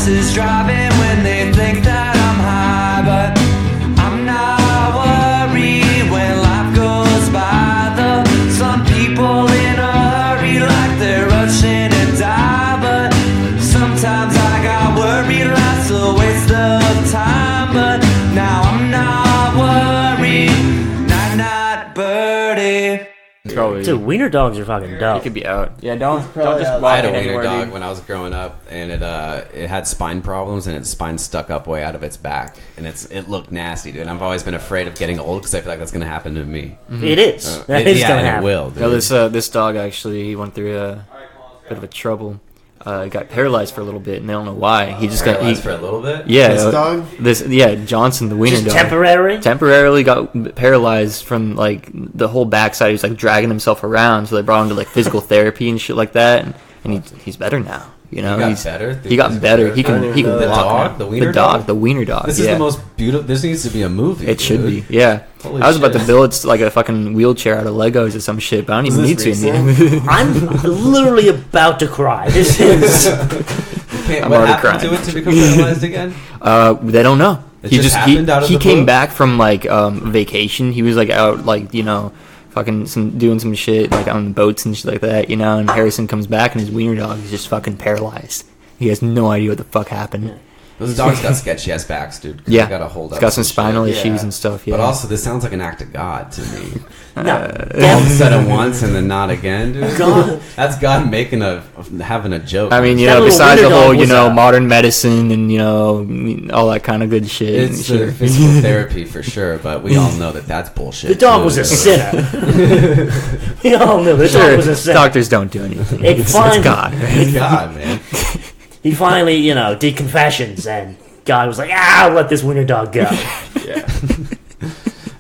glasses, driving when they think that I'm high, but I'm not worried when life goes by. Though some people in a hurry like they're rushing to die, but sometimes I got worried life's a waste of time. But now I'm not worried. Night night birdie. Dude, wiener dogs are fucking dope. It could be out. Yeah, don't just I walk had a in wiener anywhere, dog dude. when I was growing up, and it had spine problems, and its spine stuck up way out of its back, and it looked nasty, dude. And I've always been afraid of getting old because I feel like that's gonna happen to me. It is. That is gonna and happen. it will. Dude. No, this dog actually, he went through a bit of a trouble. He got paralyzed for a little bit, and they don't know why. He just paralyzed for a little bit. Yeah, This dog? Johnson, the wiener Just dog. temporarily Got paralyzed from like the whole backside. He was like dragging himself around, so they brought him to like physical therapy and shit like that. And he's better now. You know, He got better. He got better. He can the walk dog, now. the wiener dog, the wiener dog. This is the most beautiful. This needs to be a movie. It should dude. be. Yeah. Holy I was about shit. to build like a fucking wheelchair out of Legos or some shit, but I don't even need to. I'm literally about to cry. This is. I'm What already happened crying. to it to become paralyzed again? They don't know. It just happened out of he the came blue? back from like vacation. He was like out like fucking doing some shit like on boats and shit like that, and Harrison comes back and his wiener dog is just fucking paralyzed. He has no idea what the fuck happened. Those dogs got sketchy ass backs, dude. 'Cause Yeah, they gotta hold it's up. got some spinal shit. issues and stuff. Yeah, But also, this sounds like an act of God to me. No. All said at once and then not again, dude. God. That's God having a joke. I mean, That little besides the wiener whole, dog was modern medicine and all that kind of good shit. it's Sure. physical therapy for sure, but we all know that that's bullshit. The dog too. was a sinner. We all knew the dog was a sinner. Doctors don't do anything. It It's finally- God. It's God, man. He finally, did confessions, and God was like, let this wiener dog go.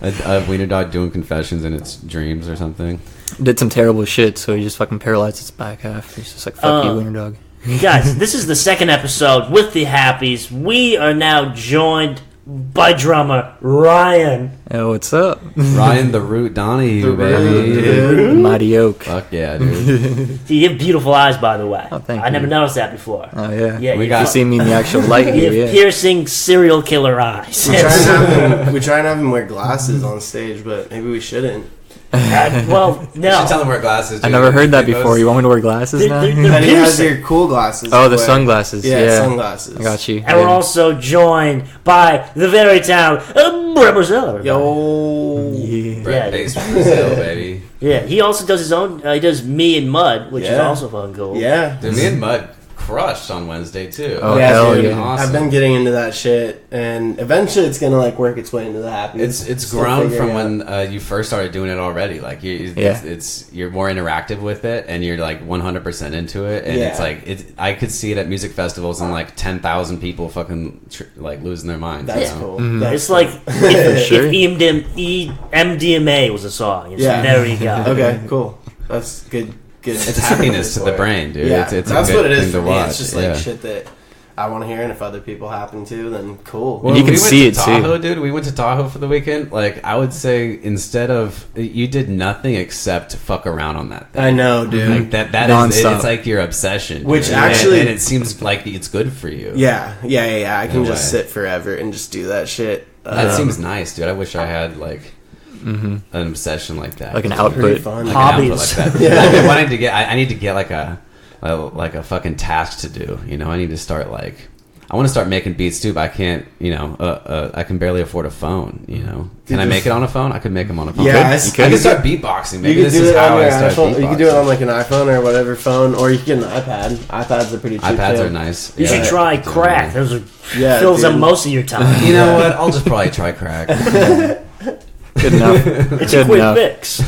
A wiener dog doing confessions in its dreams or something. Did some terrible shit, so he just fucking paralyzed its back half. He's just like, fuck you, wiener dog. Guys, this is the second episode with the Happies. We are now joined by drummer Ryan. Hey, what's up? Ryan the Root Donahue, baby. dude. Mighty Oak. Fuck yeah, dude. You have beautiful eyes, by the way. Oh, thank I never you. noticed that before. Oh, yeah. Yeah, We you got- You see me in the actual light You here, have yeah. piercing serial killer eyes. We try and have him wear glasses on stage, but maybe we shouldn't. Well, You should no. tell him wear glasses. I dude. never heard that Those- before. You want me to wear glasses They're- now? they're- And he has piercing. your cool glasses. Oh, the to wear. sunglasses. Yeah, sunglasses. I got you. And we're also joined by the very talented Brett Brazil. everybody. Yo. Yeah. Brett Yeah, Bass from Brazil, baby. Yeah, he also does his own. He does Me and Mud, which is Yeah. also fucking cool. Yeah. Dude, me and Mud crushed on Wednesday too. Oh, Yeah, hell dude. yeah. Awesome. I've been getting into that shit, and eventually it's gonna work its way into the happiness. It's Still grown figuring from out. when you first started doing it already. Like you're more interactive with it, and you're like 100% into it. And it's Yeah. like I could see it at music festivals, and like 10,000 people fucking losing their minds. That's you know? cool. Mm-hmm. That's It's like Sure. if MDMA was a song. It's Yeah. There you go. Okay, cool. That's good. Good. It's happiness to the brain, dude. Yeah, It's that's a good what it is thing for to me. watch. It's just yeah. like shit that I want to hear, and if other people happen to, then cool. Well, you can we see went it, to too. Tahoe, dude. We went to Tahoe for the weekend. Like I would say, instead of you did nothing except fuck around on that thing. I know, dude. Like that is Nonstop. it's like your obsession. Which dude. actually- and it seems like it's good for you. Yeah. I can No just way. sit forever and just do that shit. That seems nice, dude. I wish I had like an obsession like that. Like an pretty output. fun. Like an output Hobbies. like that. I've been wanting to get. I need to get like a fucking task to do. I need to start like. I want to start making beats too, but I can't. I can barely afford a phone. Can I make it on a phone? I could make them on a phone. Yeah, I you can start beatboxing. You Maybe can this do is it on how your I start iPhone. You can do it on beatboxing. like an iPhone or whatever phone, or you can get an iPad. iPads are pretty cheap. iPads too. are nice. You should Yeah. try crack. Those are, Yeah, fills up dude. most of your time. You know what? I'll just probably try crack. Good enough. It's Good a quick enough. fix.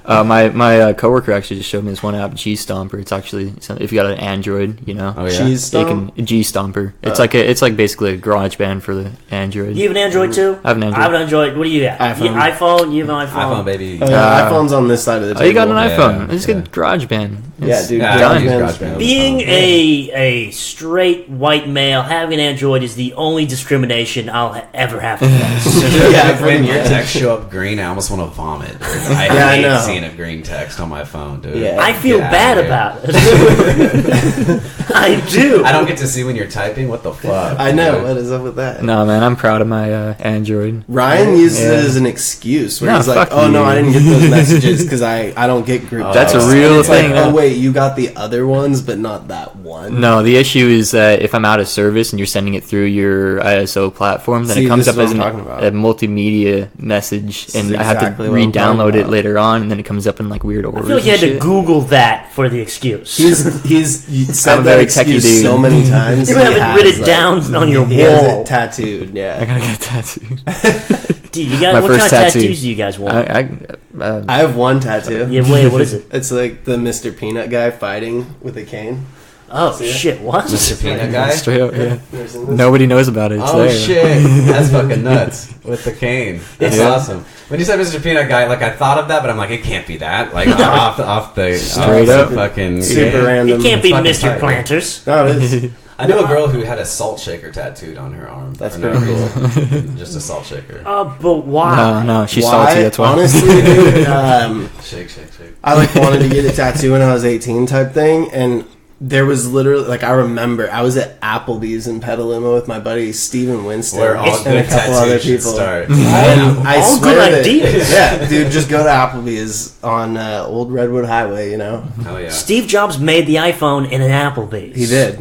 My coworker actually just showed me this one app, G Stomper. It's actually if you got an Android, Oh yeah. Cheese you stomp? can G Stomper. It's like basically a garage band for the Android. You have an Android too? I have an Android. I have an Android. What do you got? iPhone. You, iPhone? You have an iPhone? iPhone baby. Oh, yeah, iPhone's on this side of the table. Oh, you got an Yeah, iPhone. Just yeah. get GarageBand. Yeah, dude. Yeah, I done. use GarageBand's GarageBand. Being a straight white male, having an Android is the only discrimination I'll ever have to face. Yeah, When pretty your much. text show up green, I almost want to vomit. Dude. I I hate know. seeing a green text on my phone, dude. Yeah. I feel Get bad outta here. about it. I do. I don't get to see when you're typing. What the fuck? I know. dude? What is up with that? No, man, I'm proud of my Android. Ryan uses Yeah. it as an excuse where No, he's like, fuck "Oh no, you. I didn't get those messages because I don't get group." That's a texts." real And it's thing, Like, huh? oh wait, you got the other ones, but not that one. No, the issue is that if I'm out of service and you're sending it through your ISO platform, then See, it comes this up is as what I'm talking about. a multimedia message, This and is I have exactly to what I'm talking re-download it about. later on, and then it comes up in like weird I orders. feel like you had and to shit. Google that for the excuse. He's you said I'm a that very techie excuse dude. so many times. You he haven't has, written it like, down on your He has wall. it tattooed. I Yeah, gotta get a tattoo. Dude, you got My what kind of first tattoo. tattoos do you guys want? I have one tattoo. Yeah, wait, what is it? It's like the Mr. Peanut guy fighting with a cane. Oh See it? shit! What? Mr. Peanut guy. Straight up, yeah. Never seen this? Nobody knows about it. It's Oh there. shit, that's fucking nuts with the cane. That's awesome. When you said Mr. Peanut Guy, like I thought of that, but I'm like, it can't be that. Like off the Straight off up. the fucking Super yeah. random. It can't be fucking Mr. tight. Planters. No, it is. I knew a girl who had a salt shaker tattooed on her arm. That's for no pretty cool. reason. Just a salt shaker. But why? No, she's Why? salty. That's why. Honestly, dude, Shake, shake, shake. I like wanted to get a tattoo when I was 18 type thing, and there was literally like I remember I was at Applebee's in Petaluma with my buddy Steven Winston Where all and a good couple other tattoos should people. start. And I All swear good that- ideas. Yeah, dude, just go to Applebee's on Old Redwood Highway. You know, Hell yeah. Steve Jobs made the iPhone in an Applebee's. he did.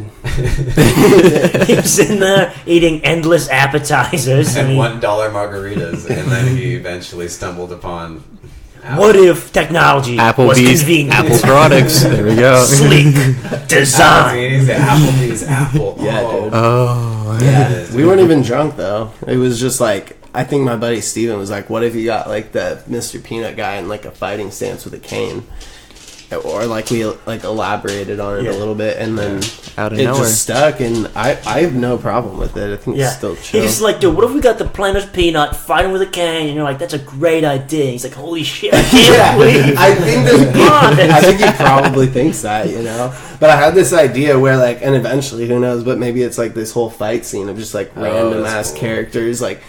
He was in there eating endless appetizers. And he- $1 margaritas, and then he eventually stumbled upon. What if technology was Applebee's, convenient, Apple products. There we go. sleek, design? Applebee's apple. Yeah, oh. dude. Oh, Yeah, We weren't even drunk though. It was just like I think my buddy Steven was like, "What if you got like the Mr. Peanut guy in like a fighting stance with a cane?" Or like we like elaborated on it Yeah. a little bit, and then out of it nowhere. just stuck. And I have no problem with it. I think Yeah. it's still chill. He's like, dude, what if we got the Planters Peanut fighting with a cane? And you're like, that's a great idea. He's like, holy shit, I can't believe. I think that God. I think he probably thinks that, you know. But I had this idea where like, and eventually, who knows? But maybe it's like this whole fight scene of just like random that's ass cool. characters. Like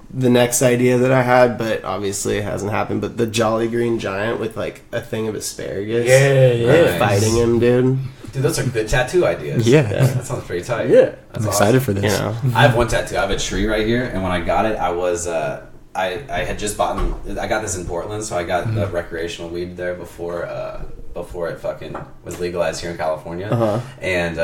the next idea that I had, but obviously it hasn't happened. But the Jolly Green Giant with like a thing of asparagus, Yeah. fighting him, dude. Dude, those are good tattoo ideas. Yeah. That sounds pretty tight. Yeah. That's I'm excited for You this. know, I have one tattoo. I have a tree right here, and when I got it, I was I had just bought. I got this in Portland, so I got the recreational weed there before it fucking was legalized here in California. Uh-huh. And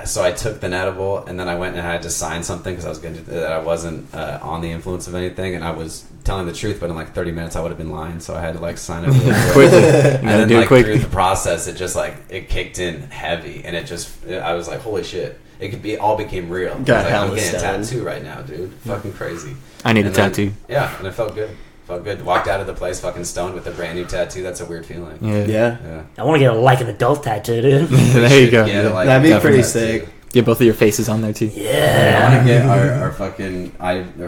so I took the edible, and then I went and I had to sign something because I was going to that I wasn't on the influence of anything, and I was telling the truth, but in like 30 minutes I would have been lying, so I had to like sign it really quick. Quickly. You And gotta then do it like quick. through the process, it just like it kicked in heavy, and I was like, holy shit. It all became real. Got Like, hella I'm getting a stoned. tattoo right now, dude. Fucking crazy. I need a And then- tattoo. Yeah, and it felt good. Felt good. Walked out of the place fucking stoned with a brand new tattoo. That's a weird feeling. Yeah. yeah, Yeah. I want to get a like an adult tattoo, dude. There you go. Get, like, that'd be a pretty tattoo. sick. Get both of your faces on there too. I Yeah. want to get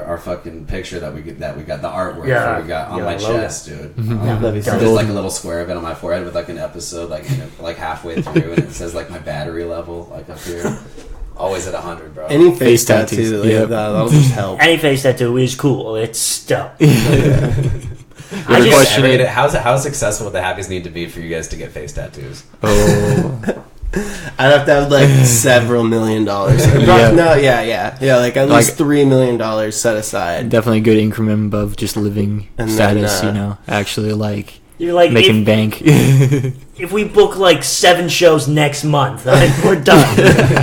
our fucking picture that we got the artwork Yeah. that we got on Yeah, my the logo. chest, dude. That'd be So sick. there's like a little square of it on my forehead with like an episode like halfway through, and it says like my battery level like up here, always at 100, bro. Any face Face tattoo, tattoos, like, yep. that'll just help. Any face tattoo is cool. It's dope. I I just- question it. How successful would the happies need to be for you guys to get face tattoos? Oh, I'd have to have like several $1 million. Yeah. No, yeah, like at least Like- $3 million set aside. definitely a good increment above just living And status. then, you know, actually like You're like, making bank. if we book like 7 shows next month, we're done.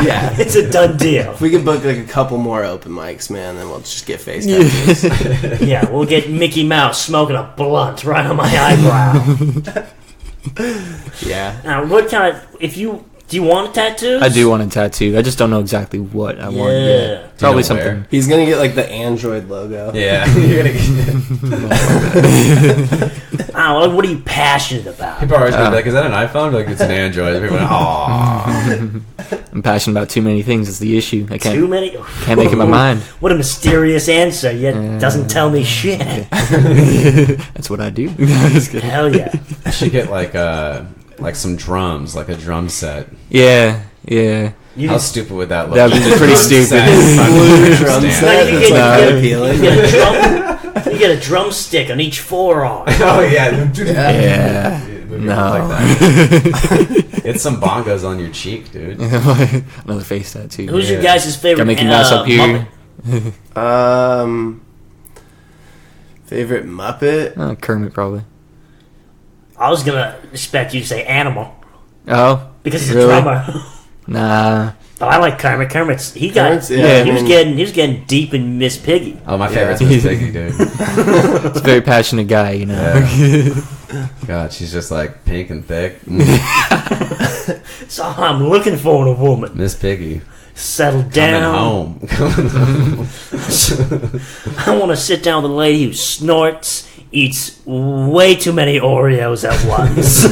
Yeah. It's a done deal. If we could book like a couple more open mics, man, then we'll just get face tattoos. Yeah, we'll get Mickey Mouse smoking a blunt right on my eyebrow. Yeah. Now, what kind of, do you want a tattoo? I do want a tattoo. I just don't know exactly what I want Yeah. yet. Probably Do you know something. where? He's gonna get like the Android logo. Yeah, you're gonna get. What are you passionate about? People are always gonna be like, "Is that an iPhone?" Like, it's an Android. People are like, "Aww." I'm passionate about too many things. It's the issue. I Too can't many? can't make up my mind. What a mysterious answer, yet doesn't tell me shit. That's what I do. Just kidding. Hell yeah. I should get like some drums, like a drum set. Yeah, yeah. You How just, stupid would that look? That'd be Just a pretty drum stupid. set. Fucking Blue understand. drum no, set. you It's get, like you appealing. get a drum, you get a drumstick on each forearm. Oh yeah. Yeah. No. Like that. Get some bongos on your cheek, dude. Another face tattoo. Who's your guys' favorite? Gotta make you nice up here. Muppet? Favorite Muppet? Kermit probably. I was gonna expect you to say Animal Oh, because he's really? a drummer. Nah. Oh, I like Kermit. Kermit's he Kermit's, was getting deep in Miss Piggy. Oh, my favorite's Miss Piggy, dude. He's a very passionate guy, you know. Yeah. God, she's just like pink and thick. That's all I'm looking for in a woman. Miss Piggy. Settle down. Coming home. I want to sit down with a lady who snorts, eats way too many Oreos at once.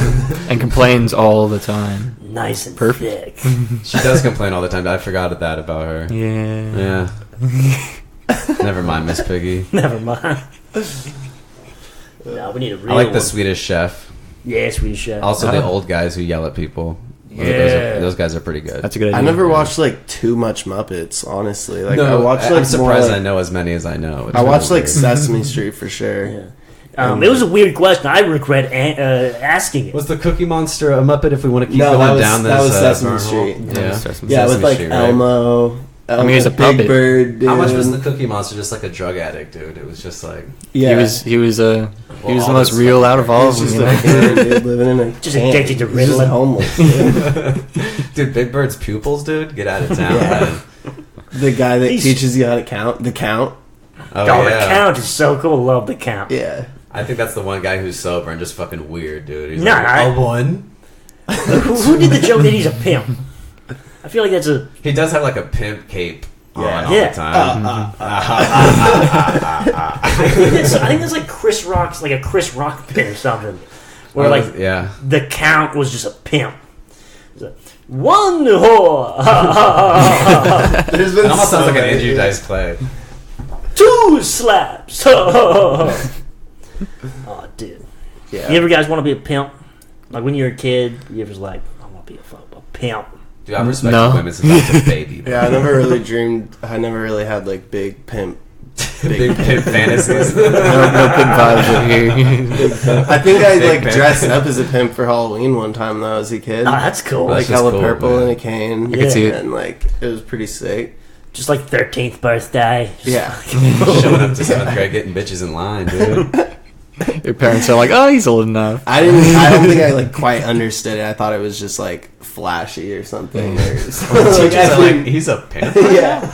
And complains all the time. Nice and Perfect. thick. She does complain all the time. I forgot that about her. Yeah. Yeah. Never mind, Miss Piggy. Never mind. No, we need a real I like the one. Swedish Chef. Yeah, Swedish Chef. Also, the old guys who yell at people. Yeah. Those guys are pretty good. That's a good idea. I never watched like too much Muppets, honestly. Like I watched like I'm surprised more, I know as many as I know. It's I watched really like weird. Sesame Street for sure. Yeah. It was a weird question. I regret asking it. Was the Cookie Monster a Muppet if we want to keep No, going that was- down this that was Sesame wormhole? Street. Yeah. Sesame Yeah, with Sesame like Street, right? Elmo. I mean, he's a Big puppet. Bird. Dude. How much was the Cookie Monster? Just like a drug addict, dude. It was just like Yeah, He was the all most this real fucking out of all of them. just You a know? kid, dude, living in a Just can. addicted to He's just Ritalin. homeless. Dude. dude. Big Bird's pupils, dude. Get out of town. Yeah. Man. The guy that He's- teaches you how to count. The count. Oh, Oh, yeah. the count is so cool. Love the count. Yeah. I think that's the one guy who's sober and just fucking weird, dude. He's Nah, like, I- a one. Who did the joke that he's a pimp? I feel like that's a He does have like a pimp cape on Yeah. all Yeah. the time. I think that's like Chris Rock's, like a Chris Rock bit or something, where like yeah. the count was just a pimp. It's like, one whore, There's been It almost sounds like an many, Andrew dude. Dice play. two slaps. Oh, dude. Yeah. You ever guys want to be a pimp? Like when you're a kid, you ever was like, I want to be a pimp. Dude, I respect No. women since I was a baby. Bro. Yeah, I never really dreamed. I never really had like big pimp. Big pimp fantasies. No pimp vibes over here. I think I Big like pimp. dressed up as a pimp for Halloween one time though as a kid. Oh, that's cool. That's Like just hella cool, purple man. and a cane. I can see it. And like it was pretty sick. Just like 13th birthday. Yeah. Showing up to 7th grade, getting bitches in line, dude. Your parents are like, oh, he's old enough. I don't think I like quite understood it. I thought it was just like flashy or something. Or Teachers are like, he's a pimp. yeah.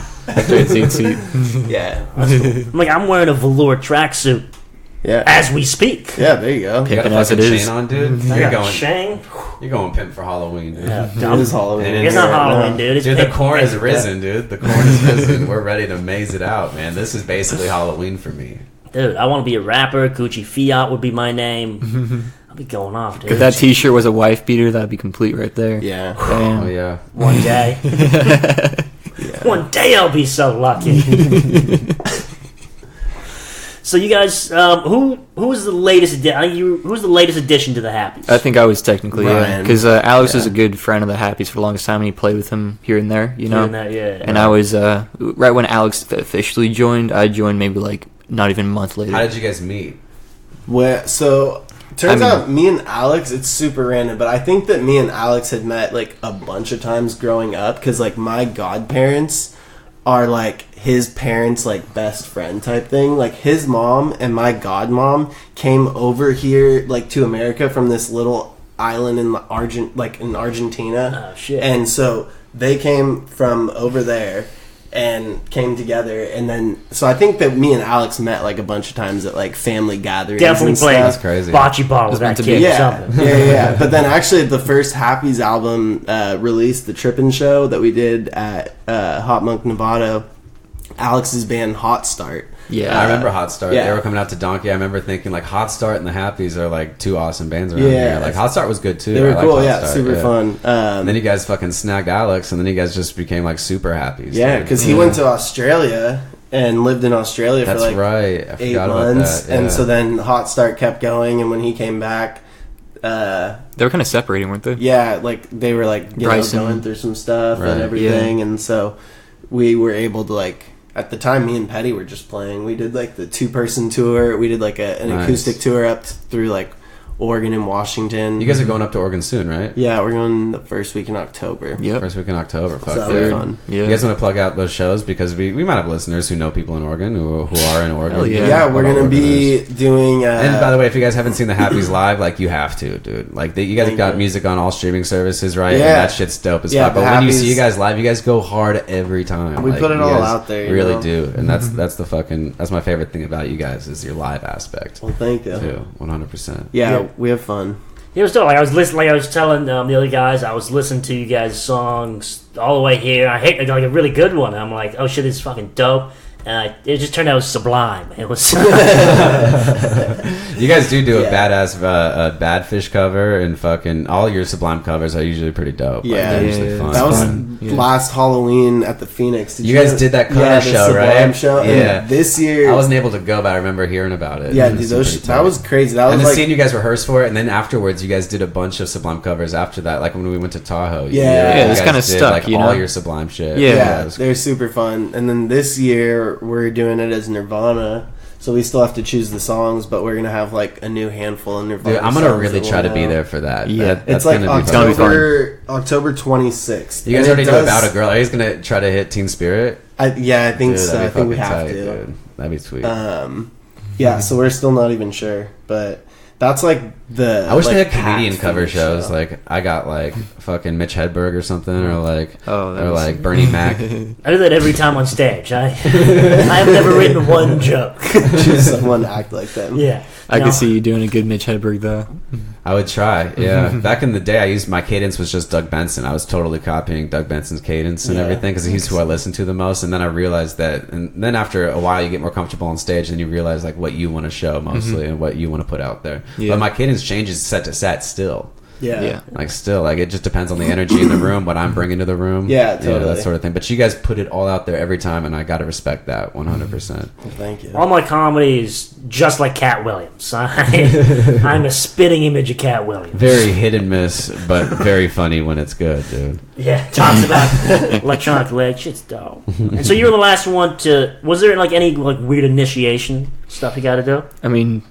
Seat. Yeah. I'm like, I'm wearing a velour tracksuit Yeah. as we speak. Yeah, there you go. You got a Pimping as fucking it is. chain on, dude. I You're got a going, shame. you're going pimp for Halloween, dude. Yeah, It is Halloween. And It's not here right Halloween, now. dude. It's Dude, the pink- corn is pink- risen, dude. The corn is risen. We're ready to maze it out, man. This is basically Halloween for me. Dude, I want to be a rapper. Gucci Fiat would be my name. I'll be going off, dude. If that T-shirt was a wife beater, that'd be complete right there. Yeah. Damn. Oh, yeah. One day. One day I'll be so lucky. So you guys, who was the latest? Who's the latest addition to the Happy? I think I was technically, Ryan. because Alex was Yeah. a good friend of the Happies for the longest time, and he played with him here and there, you know. Yeah. And I was right when Alex officially joined. I joined maybe like not even a month later. How did you guys meet? So turns I mean- out me and Alex, it's super random, but I think that me and Alex had met like a bunch of times growing up because like my godparents are like his parents' like best friend type thing. Like his mom and my godmom came over here like to America from this little island in in Argentina. Oh, shit. And so they came from over there and came together, and then so I think that me and Alex met like a bunch of times at like family gatherings. Definitely and played stuff. That's crazy. bocce ball with meant that to be. kid or Yeah, something. yeah. But then actually, the first Happy's album released, the Trippin' Show that we did at Hot Monk, Nevada. Alex's band Hot Start. Yeah. I remember Hot Start. yeah. They were coming out to Donkey. I remember thinking like Hot Start and the Happies are like two awesome bands around Yeah. here. Like Hot Start was good too. They were I liked cool, Hot yeah, Start, super yeah. fun. And then you guys fucking snagged Alex, and then you guys just became like super Happies. Yeah, dude. because he went to Australia and lived in Australia That's for like right. I 8 forgot months, about that. and yeah. so then Hot Start kept going, and when he came back, They were kind of separating, weren't they? yeah, like they were like Bryson. going through some stuff Right. and everything, and so we were able to like at the time, me and Petty were just playing. We did like the 2-person tour. We did like an acoustic tour up through like Oregon and Washington. You guys are going up to Oregon soon, right? Yeah, we're going the first week in October. Yep. First week in October. Fuck, So that'll be fun. Yeah. You guys want to plug out those shows? Because we might have listeners who know people in Oregon who are in Oregon. Hell yeah. Yeah, we're going to be doing... and by the way, if you guys haven't seen the Happies live, like, you have to, dude. Like, you guys got music on all streaming services, right? Yeah. And that shit's dope as fuck. But when you see you guys live, you guys go hard every time. We like, put it you all guys out there, you really know? do. And that's my favorite thing about you guys is your live aspect. Well, thank you. Too, 100%. Yeah, we have fun. It was dope. Like I was listening, like I was telling the other guys, I was listening to you guys' songs all the way here. I hate like a really good one. I'm like, oh shit, this is fucking dope. And it just turned out sublime. It was. You guys do a badass Bad Fish cover, and fucking all your Sublime covers are usually pretty dope. Like, Yeah. they're usually fun. That was fun. Yeah. last Halloween at the Phoenix. You guys did that cover the show, Sublime right? Show. Yeah. And this year, I wasn't able to go, but I remember hearing about it. yeah, It dude, seemed pretty that tight. was crazy. That And was then like, seeing you guys rehearse for it, and then afterwards, you guys did a bunch of Sublime covers after that. Like when we went to Tahoe. Yeah. you it's guys kinda did, stuck, like you all know? your Sublime shit. Yeah. it was they're super fun. And then this year we're doing it as Nirvana, so we still have to choose the songs, but we're gonna have like a new handful of Nirvana. Dude, I'm gonna songs really that try to we'll be know. there for that. Yeah. That's It's like gonna be fun. October 26th. You guys And already it know does- About a Girl. Are you guys gonna try to hit Teen Spirit? I think Dude, so. that'd I be think we fucking have tight, to. dude. That'd be sweet. Yeah, so we're still not even sure, but that's like the. I wish like, they had comedian packed cover Phoenix shows. show. Like I got like fucking Mitch Hedberg or something, or like that or was- like Bernie Mac. I do that every time on stage. I have never written one joke. choose someone to act like them. Yeah. I No. could see you doing a good Mitch Hedberg though. I would try. Yeah, back in the day, I used my cadence was just Doug Benson. I was totally copying Doug Benson's cadence and Yeah. everything because he's who I listened to the most. And then I realized that, and then after a while, you get more comfortable on stage, and you realize like what you want to show mostly and what you want to put out there. Yeah. But my cadence changes set to set still. Yeah. Like still, like it just depends on the energy in the room, what I'm bringing to the room. Yeah, You know, totally. that sort of thing. But you guys put it all out there every time, and I got to respect that 100%. Thank you. All my comedy is just like Cat Williams. I'm a spitting image of Cat Williams. Very hit and miss, but very funny when it's good, dude. Yeah, talks about electronic leg. Shit's dope. And so you were the last one to. Was there like any like weird initiation stuff you got to do? I mean,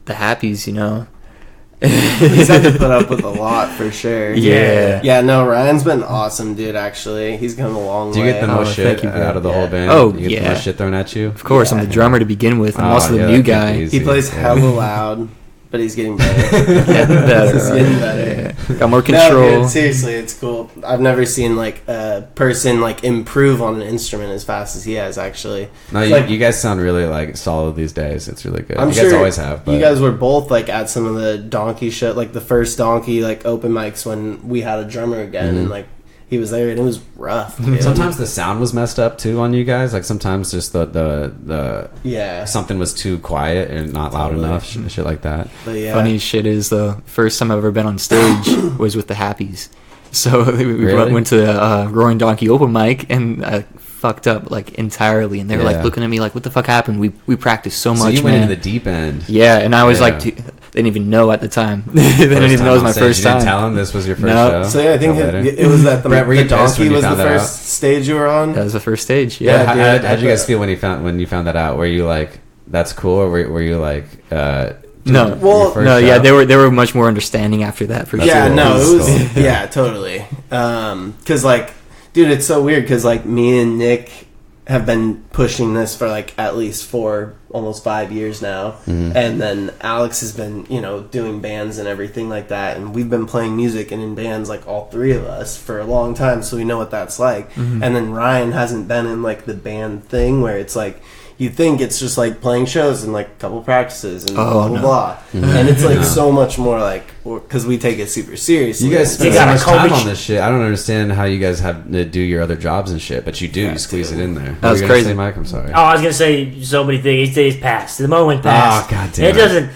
the Happies, you know. He's had to put up with a lot for sure. Yeah. Yeah, no, Ryan's been awesome, dude, actually. He's come a long Do you way. get the Oh, most thank shit you, bro. out of the whole band? Oh, You get the yeah. most shit thrown at you? Of course, I'm Yeah. the drummer to begin with. I'm Oh, also yeah, the new that can't guy. be easy. He plays Yeah. hella loud, but he's getting better. Getting better. He's getting better. Yeah. Got more No, control. dude, seriously, it's cool. I've never seen like a person like improve on an instrument as fast as he has. Actually, No, It's you, like- you guys sound really like solid these days. It's really good. I'm you sure guys always have. But you guys were both like at some of the Donkey show, like the first Donkey like open mics when we had a drummer again, and like he was there, and it was rough. Dude. sometimes the sound was messed up too on you guys. Like sometimes just the yeah, something was too quiet and not loud Totally. enough. Shit like that. but yeah, Funny shit is the first time I've ever been on stage was with the Happies. So we Really? went to the Roaring Donkey open mic and I fucked up like entirely, and they were Yeah. like looking at me like, "What the fuck happened? We practiced so So much, you went man." into the deep end. Yeah, and I was Yeah. like, they didn't even know at the time. They didn't even know it was my first You didn't time. tell him this was your first No. show. So yeah, I think Till later? it was that the, Brett, were you the pissed when Donkey you was the found that first stage you were on. That was the first stage. Yeah, Yeah, dude, how'd you I guys bet. feel when you found that out? Were you like, that's cool, or were you like, No. Well, your first no, yeah, show? they were much more understanding after that for Yeah, sure. no, it was Cool. yeah, totally. Because like, dude, it's so weird because like me and Nick have been pushing this for like at least 4, almost 5 years now, and then Alex has been doing bands and everything like that, and we've been playing music and in bands like all three of us for a long time, so we know what that's like. And then Ryan hasn't been in like the band thing where it's like. You think it's just like playing shows and like a couple practices and blah blah no. blah, and it's like so much more like because we take it super seriously. You guys spend You so gotta much time coach- on this shit. I don't understand how you guys have to do your other jobs and shit, but you do. You squeeze it in there. That was What were you gonna crazy. say, Mike? I'm sorry. Oh, I was gonna say so many things. These days passed. The moment passed. Oh, God damn It it. doesn't.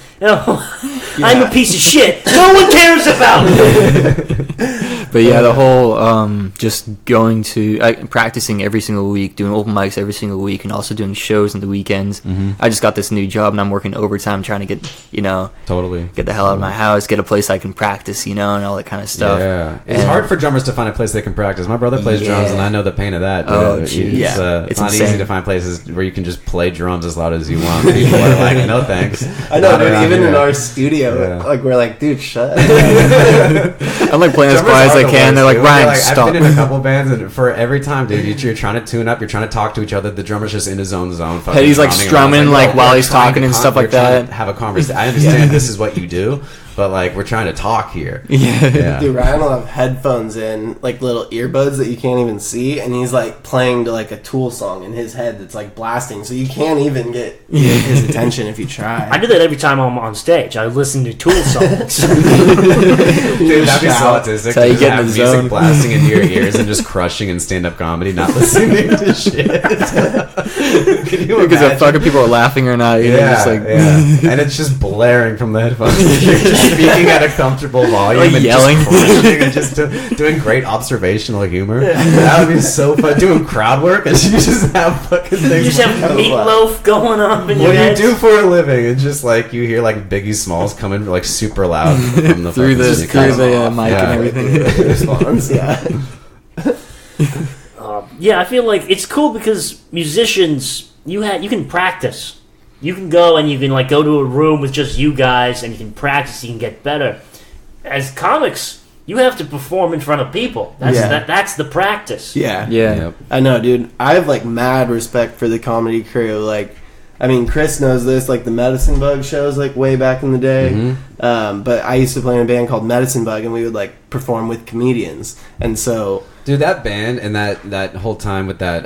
I'm a piece of shit. No one cares about me. But yeah, the whole just going to practicing every single week, doing open mics every single week, and also doing shows on the weekends. I just got this new job, and I'm working overtime trying to get Totally. get the hell out of my house, get a place I can practice, and all that kind of stuff. Yeah, it's hard for drummers to find a place they can practice. My brother plays drums, and I know the pain of that. Dude. Oh, jeez. It's not insane. easy to find places where you can just play drums as loud as you want. People are like, no thanks. I know, Not dude. around Even here. in our studio, Yeah. like we're like, dude, shut. I'm like playing as Drummers quiet as are I the can. They're worst, like, dude. Ryan, stop. I've been in a couple bands, and for every time, dude, you're trying to tune up, you're trying to talk to each other. The drummer's just in his own zone. fucking He's, like, drumming strumming, around. like, no, while we're he's trying talking to and stuff like we're trying that. to have a conversation. I understand this is what you do, but like we're trying to talk here. Yeah. Dude, Ryan will have headphones in, like little earbuds that you can't even see, and he's like playing to like a Tool song in his head that's like blasting, so you can't even get his attention if you try. I do that every time I'm on stage. I listen to Tool songs. Dude, that'd be so autistic. That's how you Just get in have the music zone. blasting into your ears and just crushing in stand-up comedy, not listening to shit. Can you Because imagine? if fucking people are laughing or not, just like and it's just blaring from the headphones. You're just speaking at a comfortable volume, Like and yelling. just crushing and just doing great observational humor. That would be so fun. Doing crowd work, and you just have fucking You things. just have meatloaf going on in your What do you head. do for a living? And just like you hear like Biggie Smalls coming like super loud from the through fucking the speakers. mic Yeah. and everything. Response, yeah. Yeah, I feel like it's cool because musicians, you can practice. You can go and you can like go to a room with just you guys and you can practice. You can get better. As comics, you have to perform in front of people. That's the practice. Yeah. Yep. I know, dude. I have like mad respect for the comedy crew. Like, I mean, Chris knows this. Like the Medicine Bug shows, like way back in the day. But I used to play in a band called Medicine Bug, and we would like perform with comedians. And so, Dude, that band and that whole time with that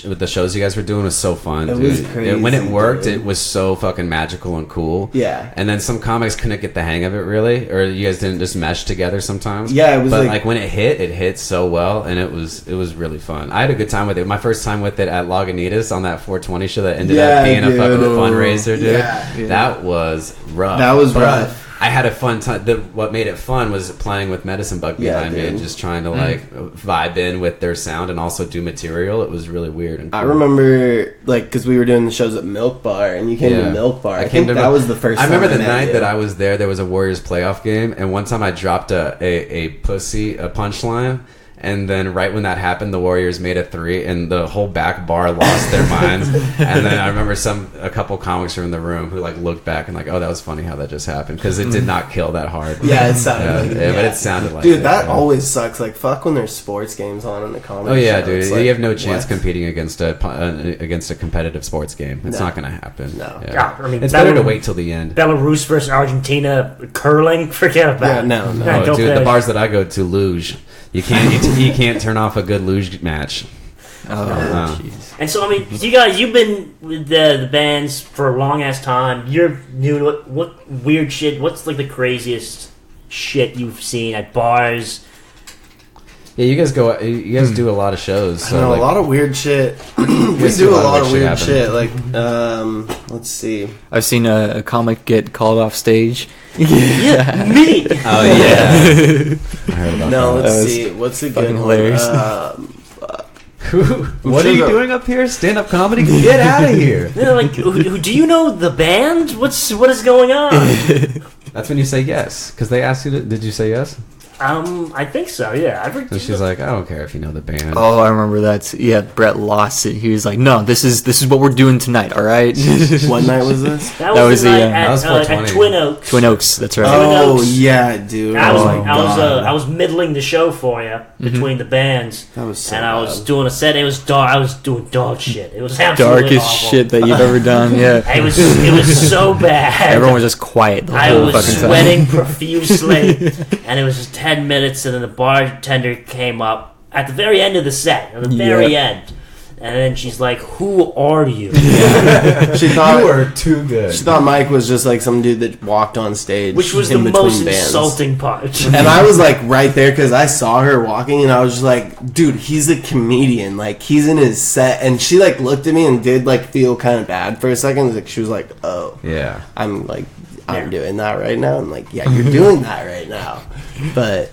with the shows you guys were doing was so fun. It dude. was crazy, when it worked, dude. it was so fucking magical and cool. Yeah. And then some comics couldn't get the hang of it really, or you guys didn't just mesh together sometimes. Yeah, it was But like when it hit so well, and it was really fun. I had a good time with it. My first time with it at Lagunitas on that 420 show that ended up being a fucking fundraiser, dude. Yeah. That was rough. That was But rough. I had a fun time. What made it fun was playing with Medicine Bug behind me dude. and just trying to like vibe in with their sound and also do material. It was really weird and cool. I remember, like, because we were doing the shows at Milk Bar, and you came to Milk Bar. I came think to that was the first I time remember the met night you. that I was there was a Warriors playoff game, and one time I dropped a punchline, and then right when that happened, the Warriors made a 3, and the whole back bar lost their minds. And then I remember a couple comics were in the room who like looked back and like, oh, that was funny how that just happened, because it did not kill that hard. Yeah, it sounded like it. But it sounded like Dude, it, that yeah. always sucks. Like, fuck when there's sports games on in the comedy Oh yeah, show. dude! It's like, You have no chance what? competing against a competitive sports game. It's No. not going to happen. No. Yeah. God, I mean, it's that better to would- wait till the end. Belarus versus Argentina curling, forget about Yeah, it. no. Yeah, Oh, go dude, play. the bars that I go to, luge. You can't turn off a good luge match. Oh, jeez. And so, I mean, you guys, you've been with the bands for a long ass time. You're new to it. What weird shit? What's like the craziest shit you've seen at bars? Yeah, you guys go. You guys do a lot of shows. I So know, like, a lot of weird shit. We guys do a lot of weird shit shit. Like, let's see. I've seen a comic get called off stage. Yeah, me. Oh yeah, I heard about No, that. let's That was see. What's a good fucking one? hilarious. What are you doing up here? Stand up comedy? Get out of here! They're like, do you know the band? What is going on? That's when you say yes, because they asked you. Did you say yes? I think so. Yeah, I've heard. And she's like, I don't care if you know the band. Oh, I remember that. Yeah, Brett lost it. He was like, "No, this is what we're doing tonight. All right." What night was this? that that was was the the, night that was at 420. Twin Oaks. Twin Oaks. That's right. Oh, Oaks. yeah, dude. I was, Oh, my God. I was middling the show for you between the bands, That was so and I was bad. doing a set. It was dark. I was doing dog shit. It was absolutely Darkest awful. shit that you've ever done. Yeah. It was so bad. Everyone was just quiet the I whole was fucking time. sweating profusely, and it was just 10 minutes, and then the bartender came up at the very end of the set, at the very end, and then she's like, "Who are you?" She thought You are too good. she thought Mike was just like some dude that walked on stage, Which was the in between most bands. insulting part. And I was like right there because I saw her walking, and I was just like, "Dude, he's a comedian. Like he's in his set." And she like looked at me and did like feel kind of bad for a second. Like she was like, "Oh, Yeah. I'm Yeah. doing that right now." And like, yeah, you're doing that right now. But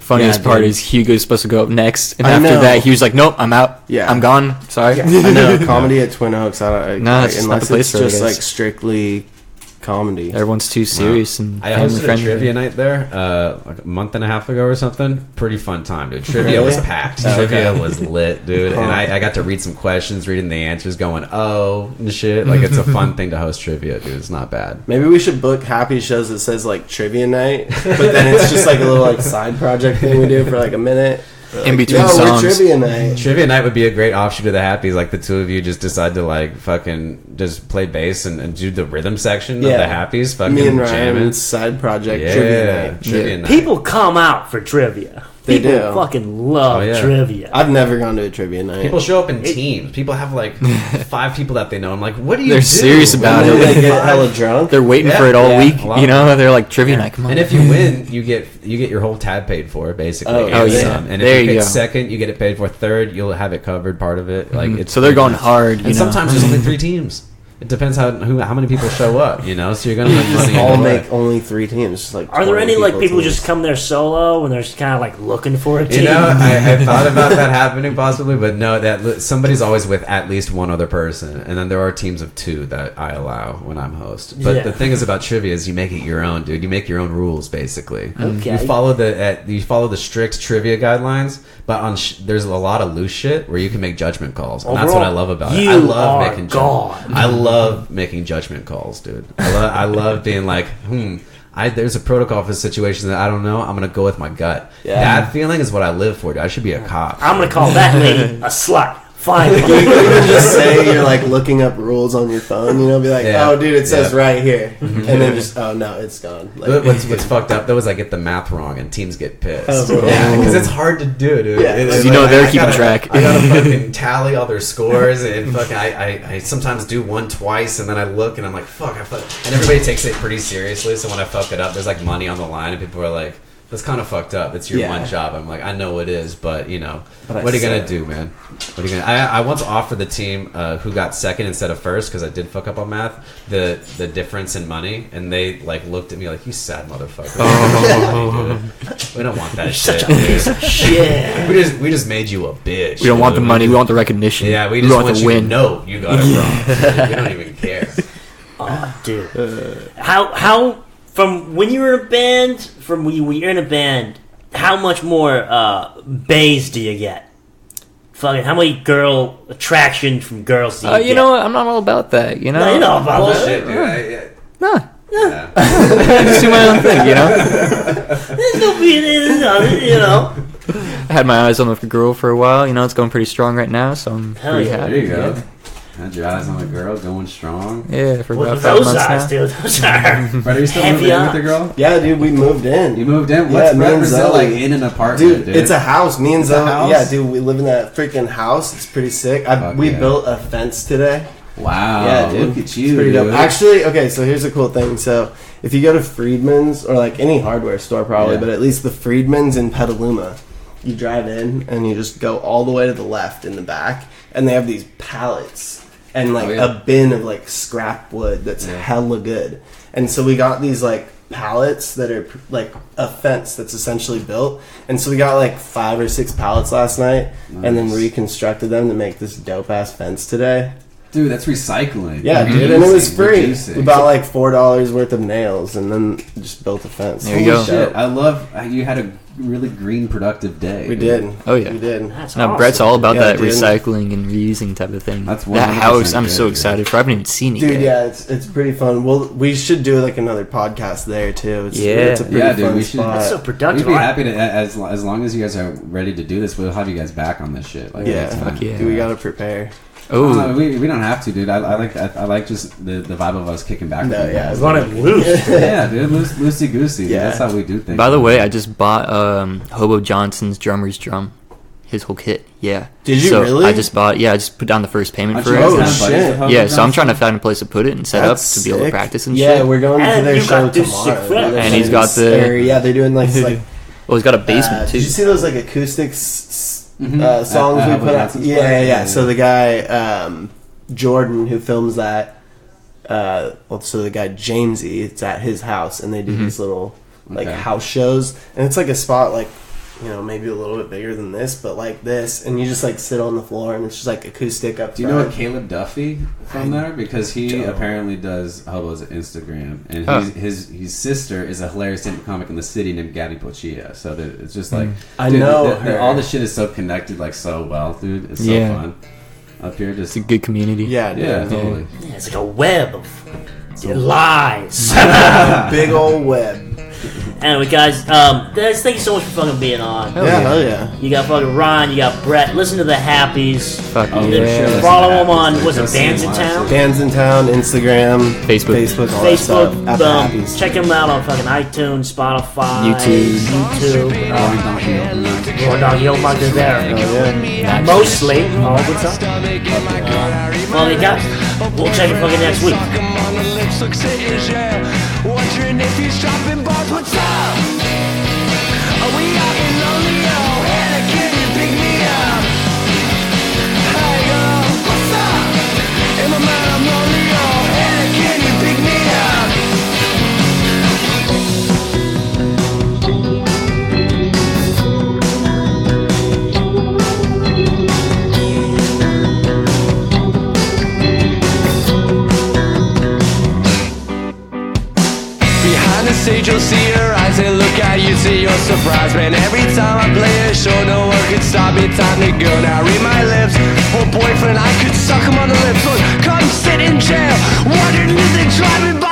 funniest Yeah, part dude. is Hugo's supposed to go up next, and I after know. that, he was like, "Nope, I'm out. Yeah. I'm gone. Sorry." I know comedy at Twin Oaks. No, it's just not the unless place it's for it, just I like guess. strictly comedy. Everyone's too serious and I family hosted a friendly. trivia night there like a month and a half ago or something. Pretty fun time, dude. Trivia was Really? packed. Okay. Trivia was lit, dude. And I got to read some questions, reading the answers, going, oh, and shit. Like, it's a fun thing to host trivia, dude. It's not bad. Maybe we should book happy shows that says like trivia night, but then it's just like a little like side project thing we do for like a minute. In between Yo, songs. we're trivia night. Trivia night would be a great offshoot of the Happies. Like, the two of you just decide to, like, fucking just play bass and do the rhythm section of the Happies. Fucking Me and jamming. Ryan's side project Yeah, trivia night. trivia night. People come out for trivia. They People do. fucking love Oh, yeah. trivia. I've never gone to a trivia night. People show up in teams. People have like 5 people that they know. I'm like, what do you They're do? serious about and it. then they get hella drunk. They're waiting Yeah, for it all yeah, week. a lot You of know, they're like trivia night. Come on. And if you win, you get your whole tab paid for, basically. Oh, And yeah. some. And if There you you get go. second, you get it paid for. Third, you'll have it covered, part of it. Like it's so they're going hard. You And know? sometimes there's only 3 teams. It depends how many people show up. You know, so you're gonna make money. all either way. make only 3 teams. Just like Are there 20 any like people who teams. just come there solo and they're just kind of like looking for a team? You know, I thought about that happening possibly, but no, that somebody's always with at least one other person, and then there are teams of 2 that I allow when I'm host. But Yeah. the thing is about trivia is you make it your own, dude. You make your own rules, basically. Okay. You follow the strict trivia guidelines, but there's a lot of loose shit where you can make judgment calls, and that's what I love about it. I You love are making God. I love making judgment calls, dude. I love being like, there's a protocol for this situation that I don't know. I'm gonna go with my gut. Yeah. That feeling is what I live for, dude. I should be a cop. I'm gonna call that lady a slut. Fine. You can just say you're like looking up rules on your phone, you know, be like, Yeah. oh, dude, it says Yeah. right here, and then just, oh no, it's gone. Like, What's fucked up though is I get the math wrong and teams get pissed. Oh. Yeah, because it's hard to do, dude. Yeah. It's 'Cause you know they're I keeping gotta- track. I gotta fucking tally all their scores and fucking I sometimes do one twice and then I look and I'm like fuck and everybody takes it pretty seriously. So when I fuck it up, there's like money on the line and people are like, that's kind of fucked up. It's your Yeah. one job. I'm like, I know it is, but you know, But what are you I gonna said- do, man? What are you gonna? I once offered the team who got second instead of first because I did fuck up on math the difference in money, and they like looked at me like, you sad motherfucker. We don't want that shit. Such a piece of shit. We just made you a bitch. we don't want the dude. money. We want the recognition. Yeah, we just want want the you win. to know you got it wrong. We don't even care. Oh, dude. How from when you were in a band, from when you're in a band, how much more bays do you get? Fucking, how many girl attraction from girls do you get? You know what? I'm not all about that. You know. No, you know about Bullshit, that. dude. No. Yeah. Just do my own thing. You know. There's no being, you know. I had my eyes on the girl for a while. You know, it's going pretty strong right now, so I'm Hell pretty yeah. happy. There you go. Had your eyes on the girl, going strong. Yeah, for What about are 5 those months eyes, now. dude? Those are. Brett, are you still Heavy moving in with eyes. the girl? yeah, dude, we moved in. You moved in? Yeah, What's me Brett and Brazil Zoe. like in an apartment, Dude, it's a house. Me and It's a Zoe, house? yeah, dude, we live in that freaking house. It's pretty sick. Fuck We yeah. built a fence today. Wow. Yeah, dude. Look at It's you. pretty dope. dude. Actually, okay, so here's a cool thing. So if you go to Friedman's or like any hardware store, probably, Yeah. but at least the Friedman's in Petaluma, you drive in and you just go all the way to the left in the back, and they have these pallets and like Oh, yeah. a bin of like scrap wood that's Yeah. hella good. And so we got these like pallets that are like a fence that's essentially built. And so we got like 5 or 6 pallets last night and then Nice. reconstructed them to make this dope ass fence today. Dude, that's recycling. Yeah, Reusing, dude, and it was free. reducing. We bought like $4 worth of nails, and then just built a fence. There you Holy go. shit. I love how you had a really green, productive day. We dude. did. Oh, yeah. we did. That's Now awesome. Brett's all about Yeah, that dude. recycling and reusing type of thing. That's that 100% house. I'm so good, excited for. I haven't even seen it Dude, yet. yeah, it's pretty fun. Well, we should do like another podcast there too. It's, Yeah. it's a pretty Yeah, dude, fun we should- spot. That's so productive. We'd be happy to, as long as you guys are ready to do this, we'll have you guys back on this shit. Like, Yeah, anytime. fuck yeah. Dude, we gotta prepare. Oh, we don't have to, dude. I like just the vibe of us kicking back. No, with you yeah, guys. Run it loose. Yeah, dude, loosey goosey. Yeah. That's how we do things. by the way, I just bought Hobo Johnson's drummer's drum, his whole kit. Yeah. Did you so really? I just bought. Yeah, I just put down the first payment Aren't for you it. guys Oh, kind of shit. buddies with Hobo Yeah, so I'm trying to Johnson? find a place to put it and set That's up to be able to sick. practice and Yeah, shit. we're going to And their you show got this sick tomorrow. friend. And he's got the- yeah, they're doing like like. Well, he's got a basement too. Did you see those like acoustics Mhm. songs we Hobo put out? Johnson's Yeah, place? yeah. So the guy Jordan who films that, so the guy Jamesy, it's at his house, and they do these little like Okay. house shows, and it's like a spot like maybe a little bit bigger than this, but like this, and you just like sit on the floor, and it's just like acoustic up. Do you know what Caleb Duffy from there? Because he apparently does Hobo's Instagram, and his sister is a hilarious stand-up comic in the city named Gabby Pochia. So it's just like I know all the shit is so connected, like so well, dude. It's so fun up here. Just It's a good community. Yeah, totally. Yeah, it's like a web of lies. big old web. Anyway, guys, thank you so much for fucking being on. Hell yeah. You got fucking Ryan, you got Brett. Listen to the Happies. Fuck Oh, yeah. for sure. Follow them on, Listen was to it Bands in Town? Bands in Town, Instagram, Facebook. all that stuff. Facebook. At the Happies. Check them out on fucking iTunes, Spotify, YouTube. Or Donahue, they're there. Yeah. Mostly all the time. Well, you guys, we'll check it fucking next week. Wondering if he's dropping balls, what's up? Are we out in lonely? Oh, Hannah, can you pick me up? Hey girl, what's up? In my mind I'm lonely. Oh, Hannah, can you pick me up? Behind the stage you'll see her eyes and look at you till you're surprised. Man, every time I play a show no one could stop me. Time to go now, read my lips. For boyfriend I could suck him on the lips. Look, come sit in jail. Wondering if they driving by